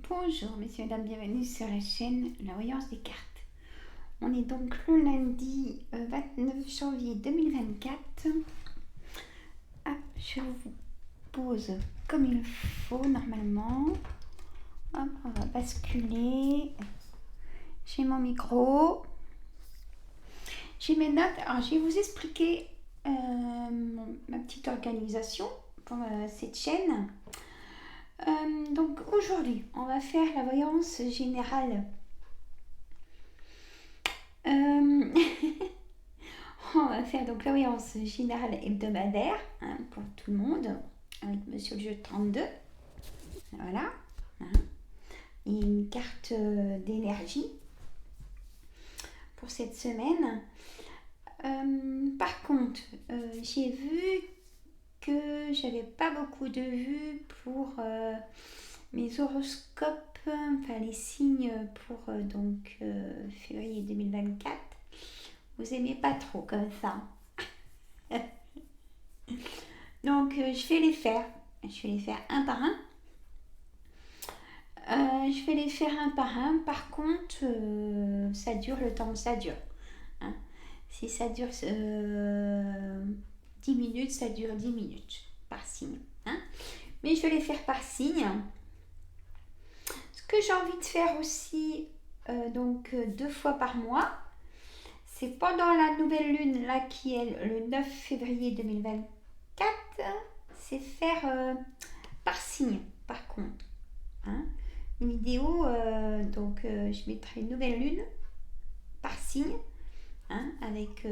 Bonjour, messieurs et dames, bienvenue sur la chaîne La Voyance des cartes. On est donc le lundi 29 janvier 2024. Hop, je vous pose comme il faut normalement. Hop, on va basculer. J'ai mon micro. J'ai mes notes. Alors, je vais vous expliquer ma petite organisation pour cette chaîne. Donc aujourd'hui, on va faire la voyance générale. On va faire donc la voyance générale hebdomadaire pour tout le monde avec Monsieur le jeu 32. Voilà. Et une carte d'énergie pour cette semaine. Par contre, j'ai vu que j'avais pas beaucoup de vues pour mes horoscopes, enfin les signes pour février 2024. Vous aimez pas trop comme ça. Donc je vais les faire. Je vais les faire un par un. Je vais les faire un par un. Par contre, ça dure le temps que ça dure. Hein. Si ça dure 10 minutes, ça dure 10 minutes par signe. Hein. Mais je vais les faire par signe. Ce que j'ai envie de faire aussi, 2 fois par mois, c'est pendant la nouvelle lune, là, qui est le 9 février 2024, c'est faire par signe, par contre. Hein. Une vidéo, je mettrai une nouvelle lune par signe, avec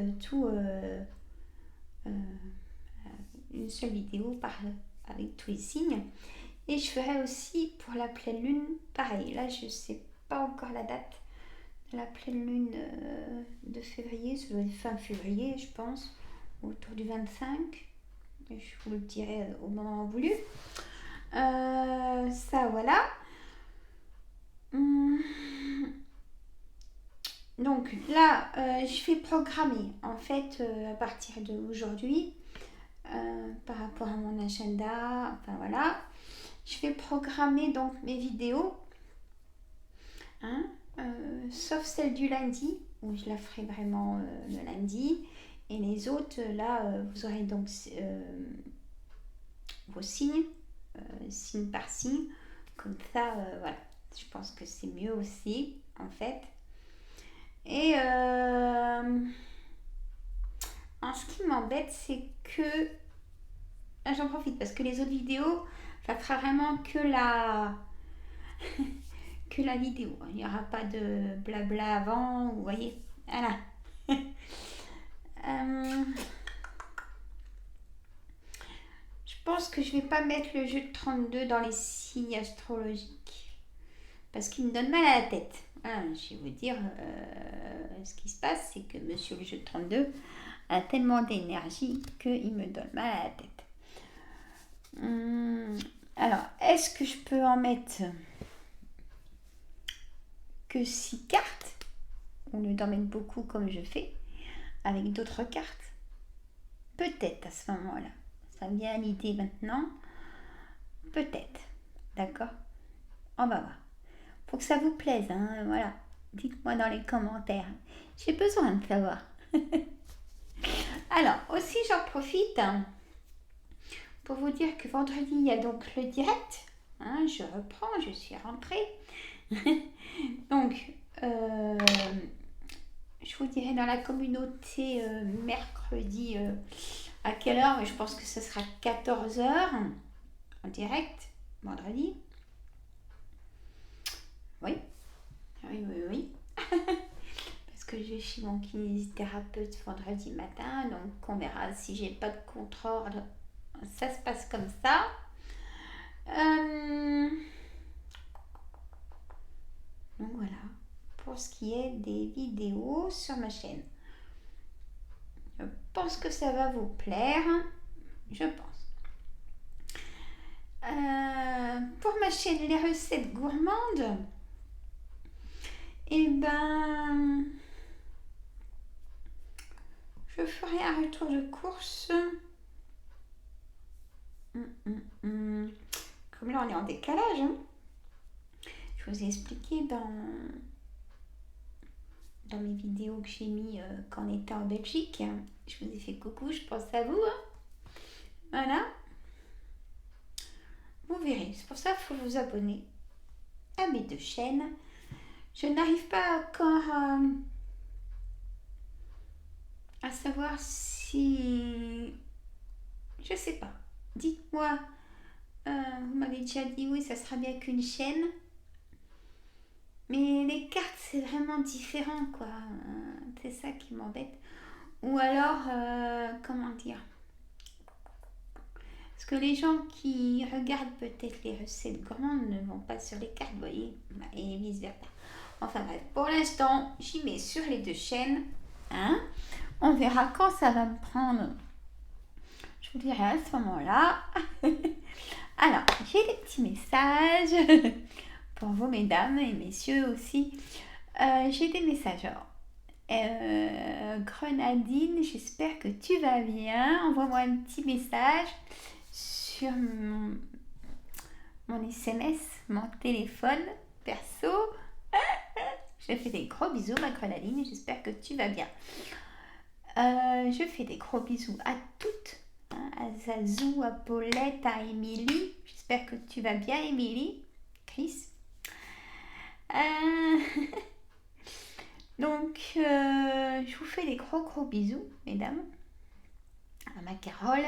une seule vidéo avec tous les signes. Et je ferai aussi pour la pleine lune, pareil. Là, je ne sais pas encore la date de la pleine lune de février. Ça doit être fin février, je pense, autour du 25. Je vous le dirai au moment voulu. Ça, voilà. Donc là, je vais programmer en fait à partir d'aujourd'hui par rapport à mon agenda. Enfin voilà, je vais programmer donc mes vidéos, sauf celle du lundi où je la ferai vraiment le lundi. Et les autres, là, vous aurez donc vos signes, signe par signe. Comme ça, voilà. Je pense que c'est mieux aussi, en fait. Et ce qui m'embête, c'est que j'en profite parce que les autres vidéos, ça fera vraiment que la vidéo. Il n'y aura pas de blabla avant, vous voyez. Voilà. Je pense que je vais pas mettre le jeu de 32 dans les signes astrologiques parce qu'il me donne mal à la tête. Voilà, je vais vous dire, ce qui se passe, c'est que Monsieur le jeu de 32 a tellement d'énergie qu'il me donne mal à la tête. Alors, est-ce que je peux en mettre que 6 cartes au lieu d'en mettre beaucoup comme je fais avec d'autres cartes? Peut-être à ce moment-là. Ça me vient à l'idée maintenant. Peut-être. D'accord? On va voir. Faut que ça vous plaise, voilà. Dites-moi dans les commentaires. J'ai besoin de savoir. Alors, aussi, j'en profite pour vous dire que vendredi, il y a donc le direct. Je reprends, je suis rentrée. Donc, je vous dirai dans la communauté mercredi à quelle heure, mais je pense que ce sera 14h en direct, vendredi. Oui. Parce que je vais chez mon kinésithérapeute vendredi matin, donc on verra si j'ai pas de contre-ordre. Ça se passe comme ça. Donc voilà, pour ce qui est des vidéos sur ma chaîne. Je pense que ça va vous plaire. Je pense. Pour ma chaîne Les Recettes Gourmandes, je ferai un retour de course. Comme là, on est en décalage. Je vous ai expliqué dans mes vidéos que j'ai mis quand on était en Belgique. Je vous ai fait coucou, je pense à vous. Voilà. Vous verrez. C'est pour ça qu'il faut vous abonner à mes 2 chaînes. Je n'arrive pas encore à savoir si... Je sais pas. Dites-moi. Vous m'avez déjà dit oui, ça sera bien qu'une chaîne. Mais les cartes, c'est vraiment différent, quoi. C'est ça qui m'embête. Ou alors, comment dire? Parce que les gens qui regardent peut-être les recettes gourmandes ne vont pas sur les cartes, vous voyez, et vice-versa. Enfin bref, pour l'instant, j'y mets sur les 2 chaînes. Hein. On verra quand ça va me prendre. Je vous dirai à ce moment-là. Alors, j'ai des petits messages pour vous, mesdames et messieurs aussi. J'ai des messages. Grenadine, j'espère que tu vas bien. Envoie-moi un petit message sur mon SMS, mon téléphone perso. Je fais des gros bisous, ma Grenadine. J'espère que tu vas bien. Je fais des gros bisous à toutes. À Zazou, à Paulette, à Émilie. J'espère que tu vas bien, Émilie. Chris. Donc, je vous fais des gros bisous, mesdames. À ma Carole.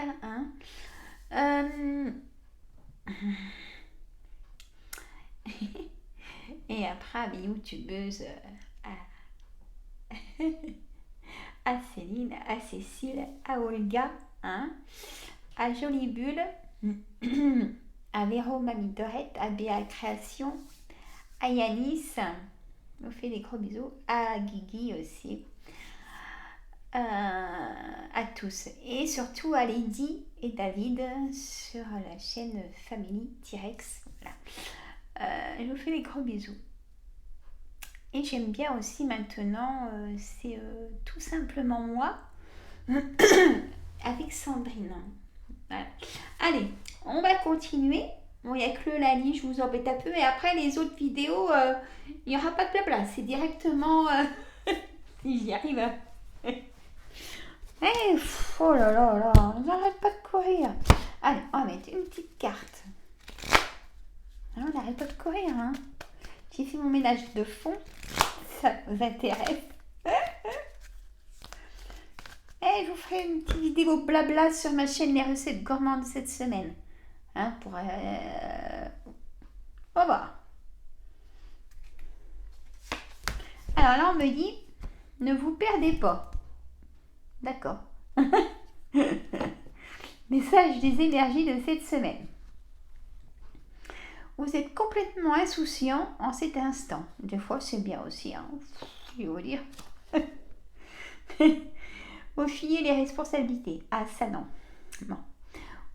Et après, à mes youtubeuses, à Céline, à Cécile, à Olga, à Jolie Bulle, à Véro Mamie Dorette, à Béa Création, à Yanis, je vous fais des gros bisous, à Guigui aussi, à tous, et surtout à Lydie et David sur la chaîne Family T-Rex. Voilà. Je vous fais des gros bisous. Et j'aime bien aussi maintenant, c'est tout simplement moi avec Sandrine. Voilà. Allez, on va continuer. Bon, il n'y a que le Lali, je vous embête un peu. Et après, les autres vidéos, il n'y aura pas de blabla. C'est directement... si j'y arrive. Oh là là là, j'arrête pas de courir. Allez, on va mettre une petite carte. On n'arrête pas de courir. J'ai fait mon ménage de fond. Ça vous intéresse? Je vous ferai une petite vidéo blabla sur ma chaîne Les Recettes Gourmandes cette semaine. Pour... On va voir. Alors là, on me dit, ne vous perdez pas. D'accord. Message des énergies de cette semaine. Vous êtes complètement insouciant en cet instant. Des fois, c'est bien aussi, je vais vous dire. Vous fiez les responsabilités. Ah, ça non. Non.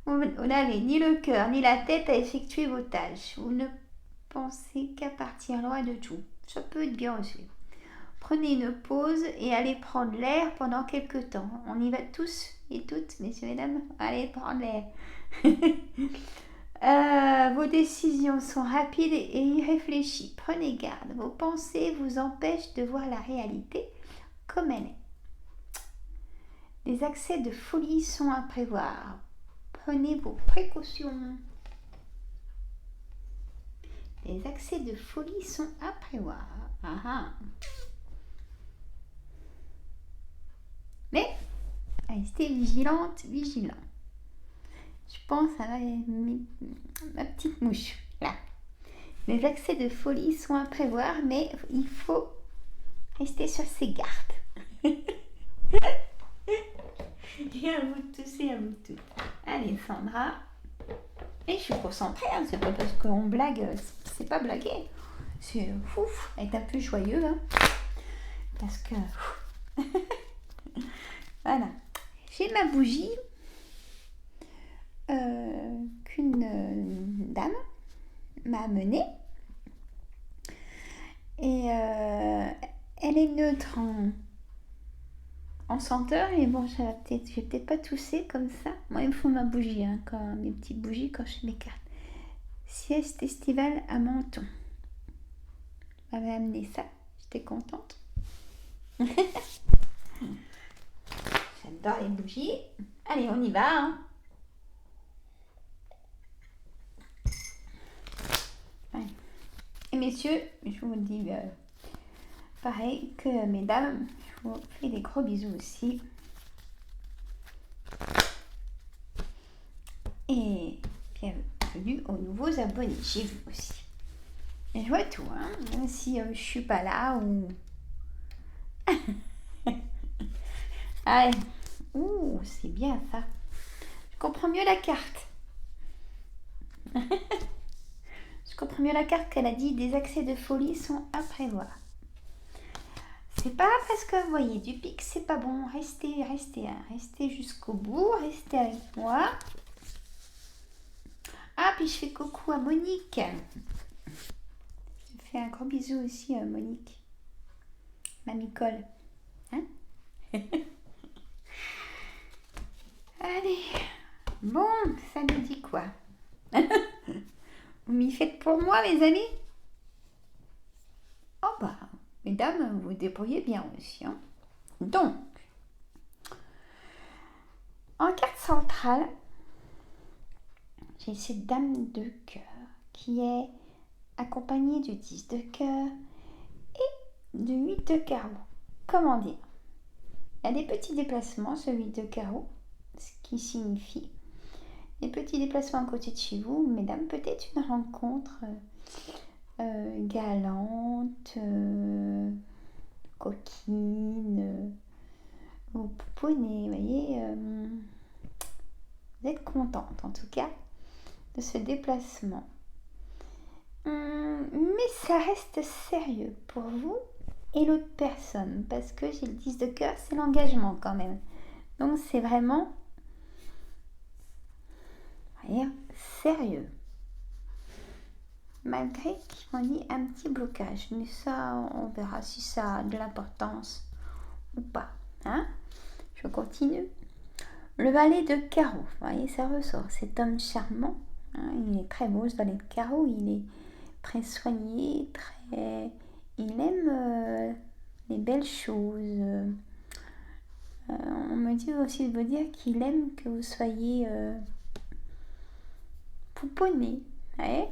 Vous n'avez ni le cœur ni la tête à effectuer vos tâches. Vous ne pensez qu'à partir loin de tout. Ça peut être bien aussi. Prenez une pause et allez prendre l'air pendant quelques temps. On y va tous et toutes, messieurs et mesdames. Allez prendre l'air. Vos décisions sont rapides et irréfléchies. Prenez garde. Vos pensées vous empêchent de voir la réalité comme elle est. Les accès de folie sont à prévoir. Prenez vos précautions. Les accès de folie sont à prévoir. Mais restez vigilante, vigilant. Je pense à ma petite mouche. Là. Les accès de folie sont à prévoir, mais il faut rester sur ses gardes. Et à vous tous et à vous toutes. Allez, Sandra. Et je suis concentrée, c'est pas parce qu'on blague, c'est pas blaguer. C'est ouf, être un peu joyeux. Parce que... Voilà. J'ai ma bougie qu'une dame m'a amenée. Et elle est neutre en senteur. Et bon, je vais peut-être pas tousser comme ça. Moi, il me faut ma bougie, mes petites bougies quand je fais mes cartes. Sieste estivale à Menton. m'avait amené ça. J'étais contente. J'adore les bougies. Allez, on y va. Hein. Et messieurs, je vous dis pareil que mesdames, je vous fais des gros bisous aussi. Et bienvenue aux nouveaux abonnés, j'ai vu aussi. Et je vois tout, hein, même si je suis pas là ou... Allez, ouh, c'est bien ça. Je comprends mieux la carte. Je comprends mieux la carte qu'elle a dit des accès de folie sont à prévoir. C'est pas parce que vous voyez du pic, c'est pas bon. Restez, hein. Restez jusqu'au bout, restez avec moi. Ah, puis je fais coucou à Monique. Je fais un gros bisou aussi à Monique. Mamie Colle. Hein? Allez. Bon, ça nous dit quoi? Vous m'y faites pour moi, mes amis? Oh bah, mesdames, vous vous débrouillez bien aussi. Hein. Donc, en carte centrale, j'ai cette dame de cœur qui est accompagnée du 10 de cœur et du 8 de carreau. Comment dire? Il y a des petits déplacements, ce 8 de carreau, ce qui signifie des petits déplacements à côté de chez vous, mesdames, peut-être une rencontre galante, coquine, ou pouponnée, vous voyez, vous êtes contente en tout cas de ce déplacement. Mais ça reste sérieux pour vous et l'autre personne, parce que j'ai le 10 de cœur, c'est l'engagement quand même. Donc c'est vraiment, voyez, sérieux. Malgré qu'ils m'ont dit un petit blocage, mais ça, on verra si ça a de l'importance ou pas. Hein? Je continue. Le valet de carreau, vous voyez, ça ressort. Cet homme charmant, hein, il est très beau, ce valet de carreau, il est très soigné, il aime les belles choses. On me dit aussi de vous dire qu'il aime que vous soyez pouponné. Ouais,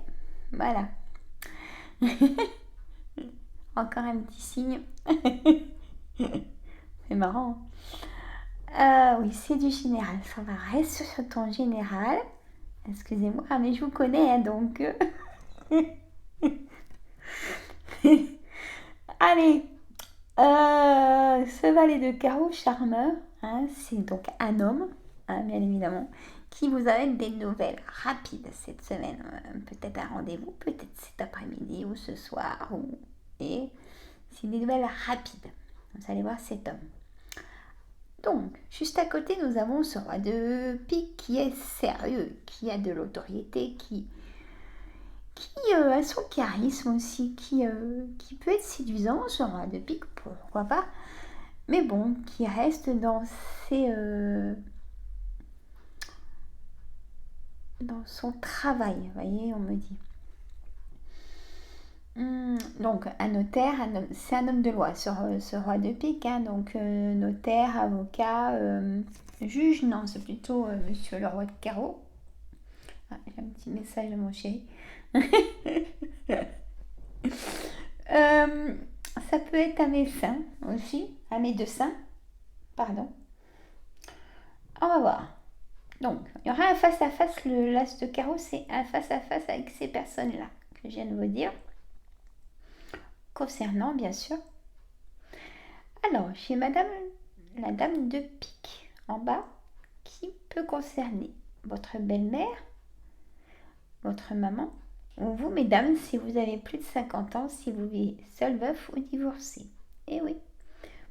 voilà. Encore un petit signe. C'est marrant. Oui, c'est du général. Ça va rester sur ton général. Excusez-moi, mais je vous connais, hein, donc... Allez, ce valet de carreau charmeur, hein, c'est donc un homme, hein, bien évidemment, qui vous amène des nouvelles rapides cette semaine. Peut-être un rendez-vous, peut-être cet après-midi ou ce soir. Et c'est des nouvelles rapides. Vous allez voir cet homme. Donc, juste à côté, nous avons ce roi de pique qui est sérieux, qui a de l'autorité, qui a son charisme aussi, qui peut être séduisant, ce roi de pique, pourquoi pas, mais bon, qui reste dans son travail, vous voyez, on me dit. Donc, un notaire, c'est un homme de loi, ce roi de pique, hein, donc notaire, avocat, juge, non, c'est plutôt monsieur le roi de carreau. Ah, j'ai un petit message de mon chéri. Ça peut être un médecin aussi, un médecin, pardon. On va voir. Donc, il y aura un face-à-face, le l'as de carreau, c'est un face-à-face avec ces personnes-là que je viens de vous dire. Concernant, bien sûr. Alors, j'ai madame, la dame de pique en bas, qui peut concerner votre belle-mère, votre maman, ou vous, mesdames, si vous avez plus de 50 ans, si vous vivez seul, veuf ou divorcé. Et oui,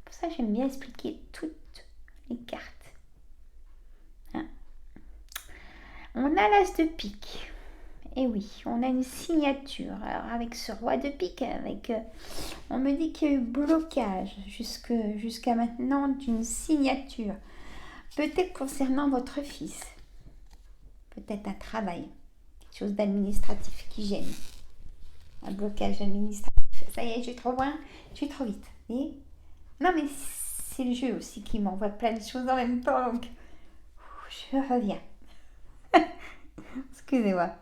pour ça, j'aime bien expliquer toutes les cartes. Hein? On a l'as de pique. Et oui, on a une signature. Alors, avec ce roi de pique, on me dit qu'il y a eu blocage jusqu'à maintenant d'une signature. Peut-être concernant votre fils. Peut-être un travail. Chose d'administratif qui gêne. Un blocage administratif. ça y est, je vais trop loin, je vais trop vite. Et non, mais c'est le jeu aussi qui m'envoie plein de choses en même temps, donc je reviens. Excusez-moi.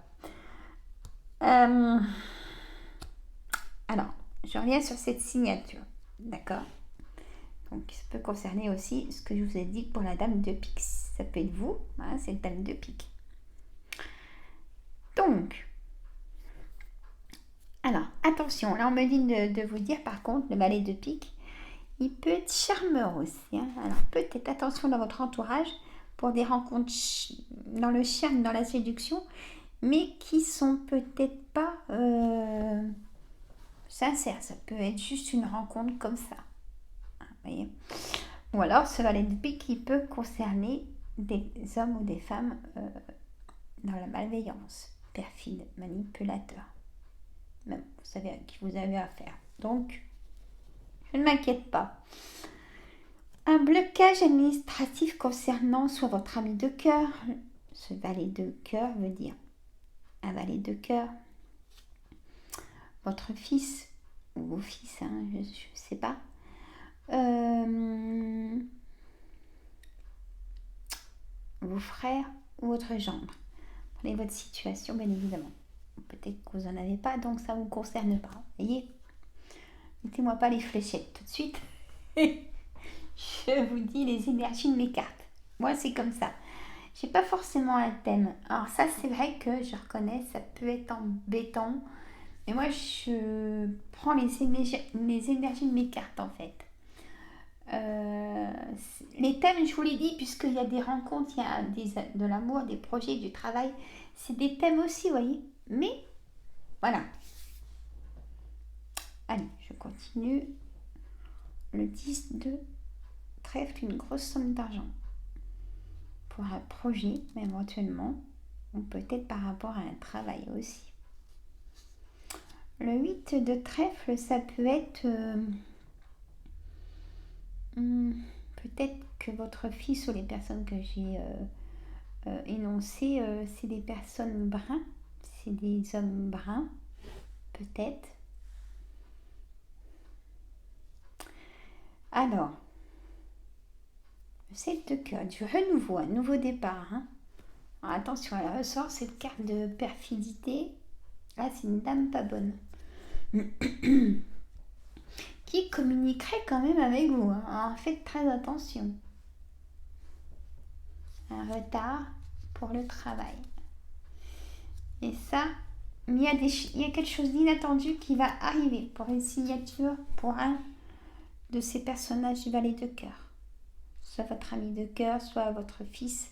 Alors, je reviens sur cette signature, d'accord? Donc, ça peut concerner aussi ce que je vous ai dit pour la dame de pique. Ça peut être vous, hein, cette dame de pique. Donc, alors, attention, là on me dit de vous dire par contre, le valet de pique, il peut être charmeur aussi. Hein. Alors, peut-être attention dans votre entourage pour des rencontres dans le charme, dans la séduction, mais qui sont peut-être pas sincères. Ça peut être juste une rencontre comme ça. Hein, voyez. Ou alors, ce valet de pique, il peut concerner des hommes ou des femmes dans la malveillance, perfide, manipulateur. Même, vous savez à qui vous avez affaire. Donc, je ne m'inquiète pas. Un blocage administratif concernant soit votre ami de cœur, ce valet de cœur veut dire un valet de cœur, votre fils ou vos fils, hein, je ne sais pas, vos frères ou votre gendre. Prenez votre situation, bien évidemment. Peut-être que vous n'en avez pas, donc ça ne vous concerne pas. Voyez, mettez-moi pas les fléchettes tout de suite. Je vous dis les énergies de mes cartes. Moi, c'est comme ça. J'ai pas forcément un thème. Alors ça, c'est vrai que je reconnais, ça peut être embêtant. Mais moi, je prends les énergies de mes cartes, en fait. Les thèmes, je vous l'ai dit, puisqu'il y a des rencontres, il y a de l'amour, des projets, du travail. C'est des thèmes aussi, vous voyez. Mais, voilà. Allez, je continue. Le 10 de trèfle, une grosse somme d'argent. Pour un projet, éventuellement. Ou peut-être par rapport à un travail aussi. Le 8 de trèfle, ça peut être... peut-être que votre fils ou les personnes que j'ai énoncées, c'est des personnes bruns. C'est des hommes bruns. Peut-être. Alors, le 7 de cœur, du renouveau, un nouveau départ. Hein. Alors, attention, elle ressort cette carte de perfidité. Là, c'est une dame pas bonne. Qui communiquerait quand même avec vous. Hein. Alors, faites très attention. Un retard pour le travail. Et ça, il y a quelque chose d'inattendu qui va arriver pour une signature pour un de ces personnages du valet de cœur. Soit votre ami de cœur, soit votre fils.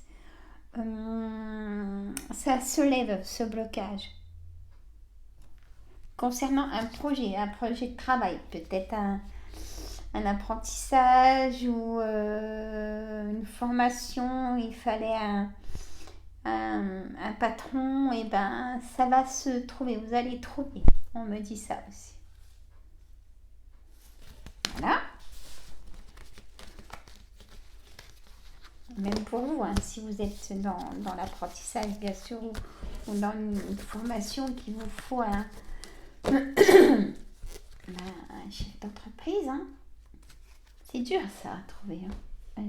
Ça se lève, ce blocage. Concernant un projet de travail, peut-être un apprentissage ou une formation, il fallait un patron, et ben ça va se trouver, vous allez trouver. On me dit ça aussi. Voilà. Même pour vous, hein, si vous êtes dans l'apprentissage, bien sûr, ou dans une formation qu'il vous faut un chef d'entreprise. Hein. C'est dur ça à trouver. Hein.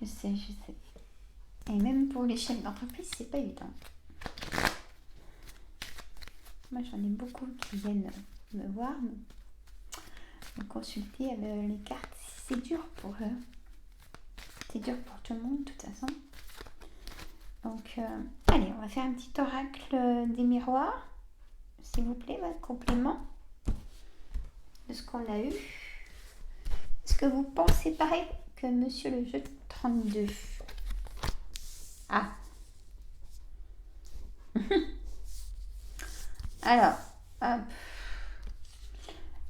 Je sais. Et même pour les chefs d'entreprise, c'est pas évident. Moi, j'en ai beaucoup qui viennent me voir, me consulter avec les cartes. C'est dur pour eux. C'est dur pour tout le monde, de toute façon. Donc, allez, on va faire un petit oracle des miroirs. S'il vous plaît, votre complément de ce qu'on a eu. Est-ce que vous pensez pareil que monsieur le jeu 32? Ah. Alors, hop.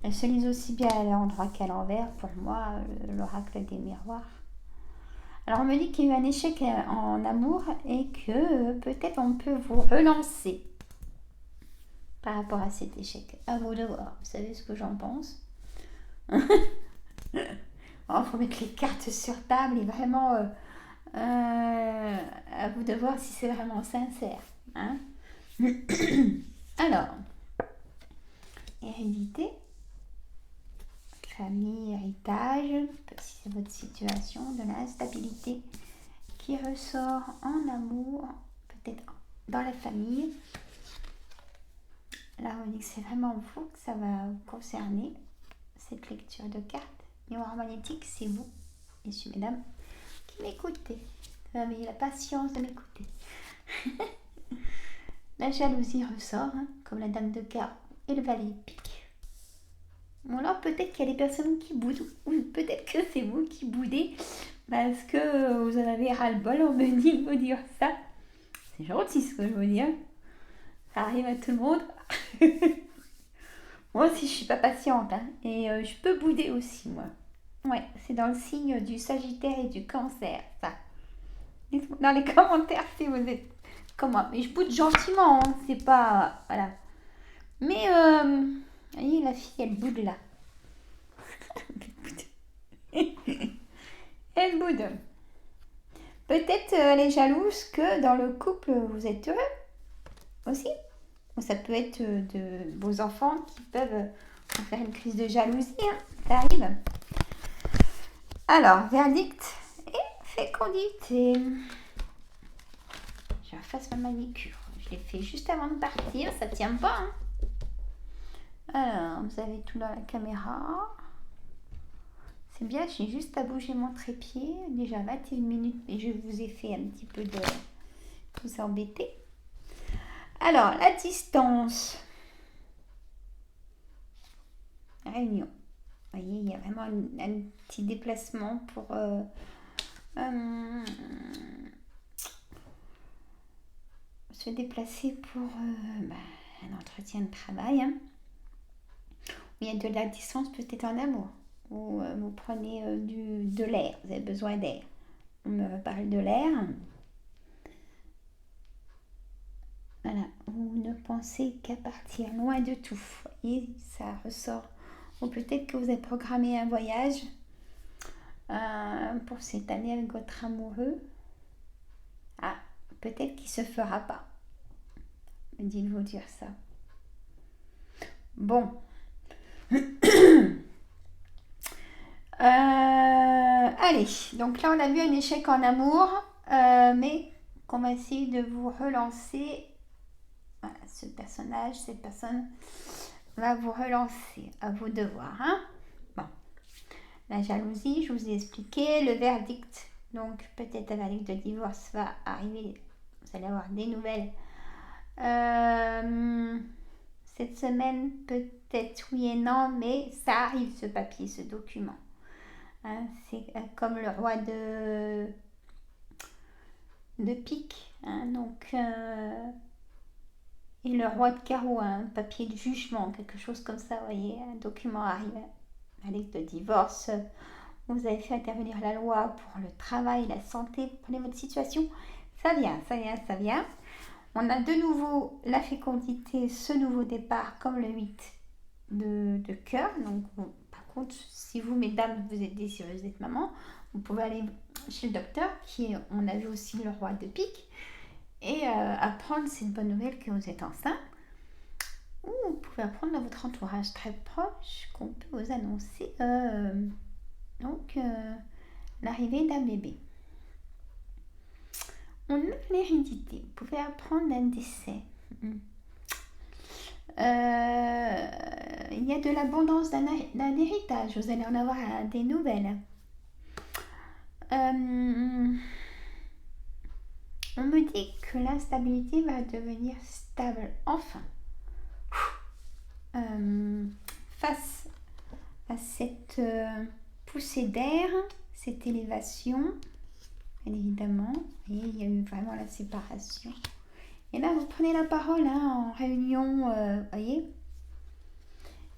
Elle se lise aussi bien à l'endroit qu'à l'envers, pour moi, l'oracle des miroirs. Alors, on me dit qu'il y a eu un échec en amour et que peut-être on peut vous relancer par rapport à cet échec. À vous de voir. Vous savez ce que j'en pense? Il faut mettre les cartes sur table et vraiment à vous de voir si c'est vraiment sincère. Hein. Alors, hérédité, famille, héritage, si c'est votre situation, de l'instabilité qui ressort en amour, peut-être dans la famille. Là, on dit que c'est vraiment vous que ça va concerner, cette lecture de cartes. Miroir magnétique, c'est vous, messieurs, mesdames, qui m'écoutez. Vous avez la patience de m'écouter. La jalousie ressort, comme la dame de cartes et le valet de pique. Bon, alors peut-être qu'il y a des personnes qui boudent, ou peut-être que c'est vous qui boudez, parce que vous en avez ras-le-bol, on me dit de vous dire ça. C'est gentil ce que je veux dire. Ça arrive à tout le monde. Moi aussi, je suis pas patiente, et je peux bouder aussi, moi. Ouais, c'est dans le signe du Sagittaire et du Cancer, ça. Dites-moi dans les commentaires si vous êtes comment. Mais je boude gentiment, c'est pas... Voilà. Mais, vous voyez, la fille, elle boude là. Elle boude. Peut-être elle est jalouse que dans le couple, vous êtes heureux aussi. Ou ça peut être de vos enfants qui peuvent faire une crise de jalousie. Ça arrive. Alors, verdict et fécondité. Je refasse ma manicure. Je l'ai fait juste avant de partir. Ça tient pas. Alors, vous avez tout dans la caméra. C'est bien, j'ai juste à bouger mon trépied. Déjà 21 minutes, mais je vous ai fait un petit peu de... vous embêter. Alors, la distance. Réunion. Vous voyez, il y a vraiment un petit déplacement pour... se déplacer pour un entretien de travail. Il y a de la distance peut-être en amour. Ou vous prenez de l'air, vous avez besoin d'air. On me parle de l'air. Voilà, vous ne pensez qu'à partir loin de tout. Et ça ressort. Ou peut-être que vous avez programmé un voyage pour cette année avec votre amoureux. Ah, peut-être qu'il ne se fera pas. Dites-vous dire ça. Bon. Allez, donc là on a vu un échec en amour, mais qu'on va essayer de vous relancer. Voilà, ce personnage, cette personne va vous relancer, à vos devoirs. Bon, la jalousie, je vous ai expliqué, le verdict, donc peut-être un verdict de divorce va arriver, vous allez avoir des nouvelles. Cette semaine, peut-être oui et non, mais ça arrive ce papier, ce document. C'est comme le roi de pique, donc et le roi de carreau, un papier de jugement, quelque chose comme ça, vous voyez, un document arrive, un acte de divorce. Vous avez fait intervenir la loi pour le travail, la santé, prenez votre situation, ça vient. On a de nouveau la fécondité, ce nouveau départ, comme le 8 de cœur. Donc, par contre, si vous, mesdames, vous êtes désireuses d'être maman, vous pouvez aller chez le docteur, on a vu aussi le roi de pique, et apprendre, c'est une bonne nouvelle, que vous êtes enceinte. Ou vous pouvez apprendre dans votre entourage très proche qu'on peut vous annoncer l'arrivée d'un bébé. On a l'hérédité. Vous pouvez apprendre un décès. Il y a de l'abondance d'un héritage. Vous allez en avoir des nouvelles. On me dit que l'instabilité va devenir stable. Enfin. Face à cette poussée d'air, cette élévation, évidemment, et il y a eu vraiment la séparation. Et là, vous prenez la parole en réunion, voyez.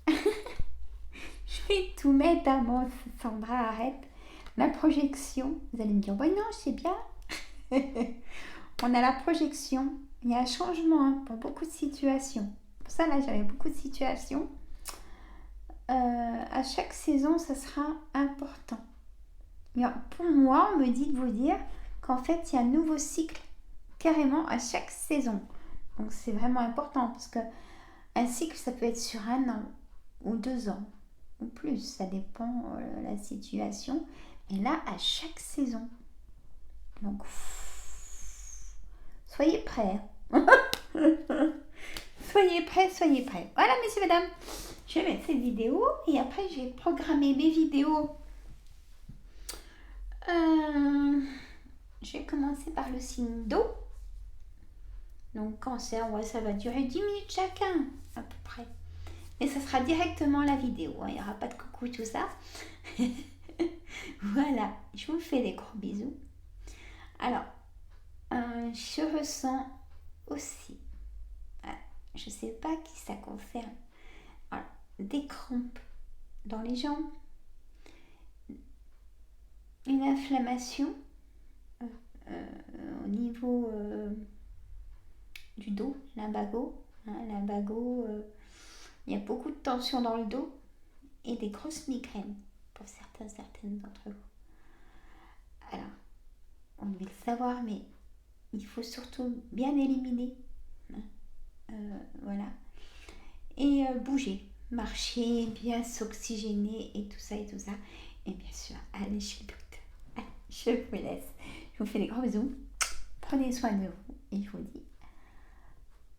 Je vais tout mettre, bon, Sandra, arrête. La projection, vous allez me dire, ouais, non, c'est bien. On a la projection, il y a un changement pour beaucoup de situations. Pour ça, là, j'avais beaucoup de situations. À chaque saison, ça sera important. Pour moi, on me dit de vous dire qu'en fait, il y a un nouveau cycle carrément à chaque saison. Donc, c'est vraiment important parce que un cycle, ça peut être sur 1 an, ou 2 ans, ou plus, ça dépend de la situation. Et là, à chaque saison. Donc, soyez prêts. Soyez prêts, soyez prêts. Voilà, messieurs, mesdames, je vais mettre cette vidéo et après, je vais programmer mes vidéos. Je vais commencer par le signe d'eau. Donc, cancer, ouais, ça va durer 10 minutes chacun, à peu près. Et ça sera directement la vidéo, hein. Il n'y aura pas de coucou, tout ça. Voilà, je vous fais des gros bisous. Alors, je ressens aussi, je ne sais pas qui ça concerne, voilà, des crampes dans les jambes, une inflammation au niveau du dos, lumbago. Lumbago, il y a beaucoup de tension dans le dos et des grosses migraines pour certaines d'entre vous. Alors, on devait le savoir, mais il faut surtout bien éliminer. Voilà. Et bouger, marcher, bien s'oxygéner et tout ça et tout ça. Et bien sûr, allez chez le docteur. Allez, je vous laisse. Je vous fais des gros bisous. Prenez soin de vous et je vous dis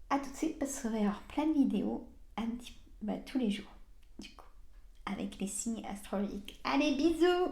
à tout de suite parce qu'il va y avoir plein de vidéos tous les jours, du coup, avec les signes astrologiques. Allez, bisous!